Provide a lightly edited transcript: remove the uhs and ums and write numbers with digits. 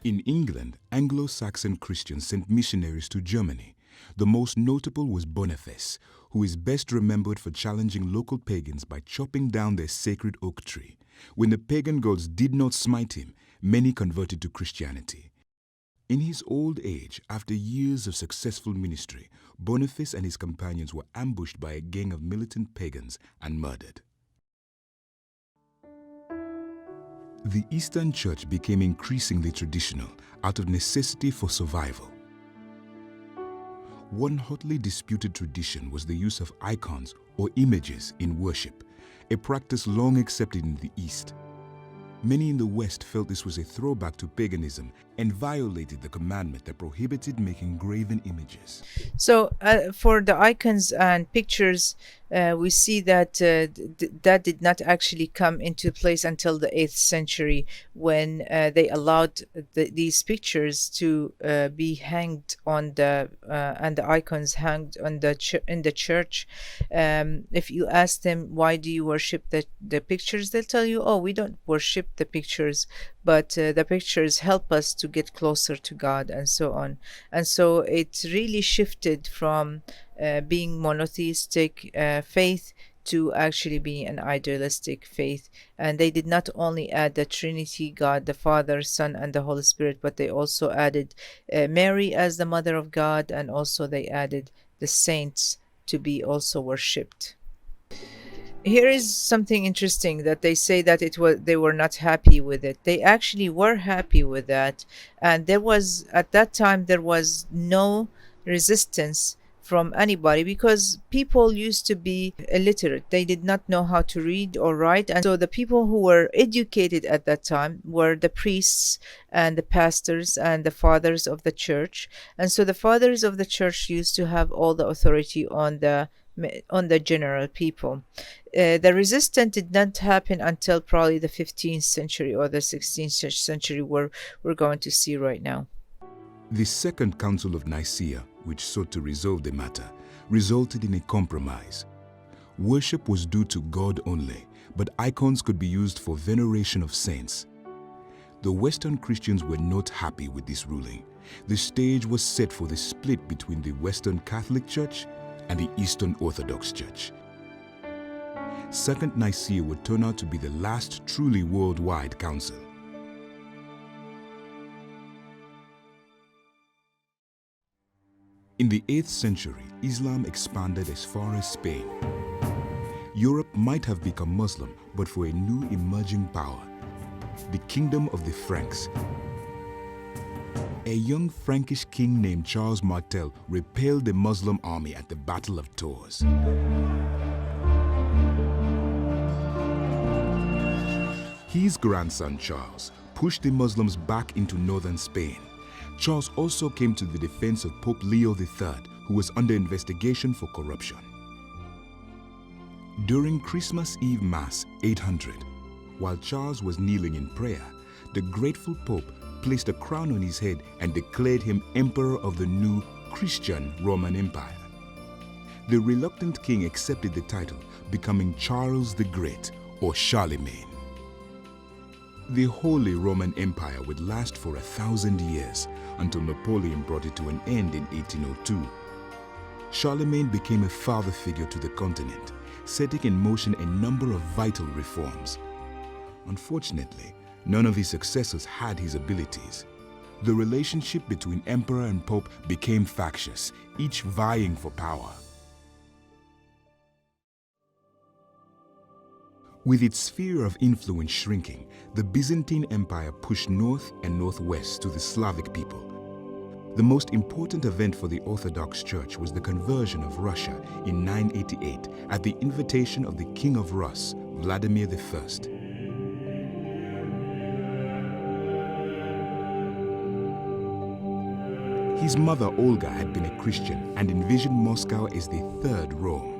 In England, Anglo-Saxon Christians sent missionaries to Germany. The most notable was Boniface, who is best remembered for challenging local pagans by chopping down their sacred oak tree. When the pagan gods did not smite him, many converted to Christianity. In his old age, after years of successful ministry, Boniface and his companions were ambushed by a gang of militant pagans and murdered. The Eastern Church became increasingly traditional out of necessity for survival. One hotly disputed tradition was the use of icons or images in worship, a practice long accepted in the East. Many in the West felt this was a throwback to paganism and violated the commandment that prohibited making graven images. So for the icons and pictures, we see that that did not actually come into place until the 8th century, when they allowed these pictures to be hanged on the and the icons hanged on the in the church. If you ask them, why do you worship the pictures, they'll tell you, oh, we don't worship the pictures, but the pictures help us to get closer to God, and so on. And so it really shifted from being monotheistic faith to actually being an idealistic faith. And they did not only add the Trinity, God the Father, Son, and the Holy Spirit, but they also added Mary as the Mother of God, and also they added the saints to be also worshipped. Here is something interesting, that they say that they were not happy with it. They actually were happy with that, and there was, at that time, there was no resistance from anybody, because people used to be illiterate. They did not know how to read or write, and so the people who were educated at that time were the priests and the pastors and the fathers of the church. And so the fathers of the church used to have all the authority on the general people. The resistance did not happen until probably the 15th century or the 16th century, where we're going to see right now. The Second Council of Nicaea, which sought to resolve the matter, resulted in a compromise. Worship was due to God only, but icons could be used for veneration of saints. The Western Christians were not happy with this ruling. The stage was set for the split between the Western Catholic Church and the Eastern Orthodox Church. Second Nicaea would turn out to be the last truly worldwide council. In the 8th century, Islam expanded as far as Spain. Europe might have become Muslim, but for a new emerging power, the Kingdom of the Franks. A young Frankish king named Charles Martel repelled the Muslim army at the Battle of Tours. His grandson Charles pushed the Muslims back into northern Spain. Charles also came to the defense of Pope Leo III, who was under investigation for corruption. During Christmas Eve Mass 800, while Charles was kneeling in prayer, the grateful Pope placed a crown on his head and declared him Emperor of the new Christian Roman Empire. The reluctant king accepted the title, becoming Charles the Great, or Charlemagne. The Holy Roman Empire would last for 1,000 years until Napoleon brought it to an end in 1802. Charlemagne became a father figure to the continent, setting in motion a number of vital reforms. Unfortunately, none of his successors had his abilities. The relationship between emperor and pope became factious, each vying for power. With its sphere of influence shrinking, the Byzantine Empire pushed north and northwest to the Slavic people. The most important event for the Orthodox Church was the conversion of Russia in 988 at the invitation of the King of Rus, Vladimir I. His mother Olga had been a Christian and envisioned Moscow as the third Rome.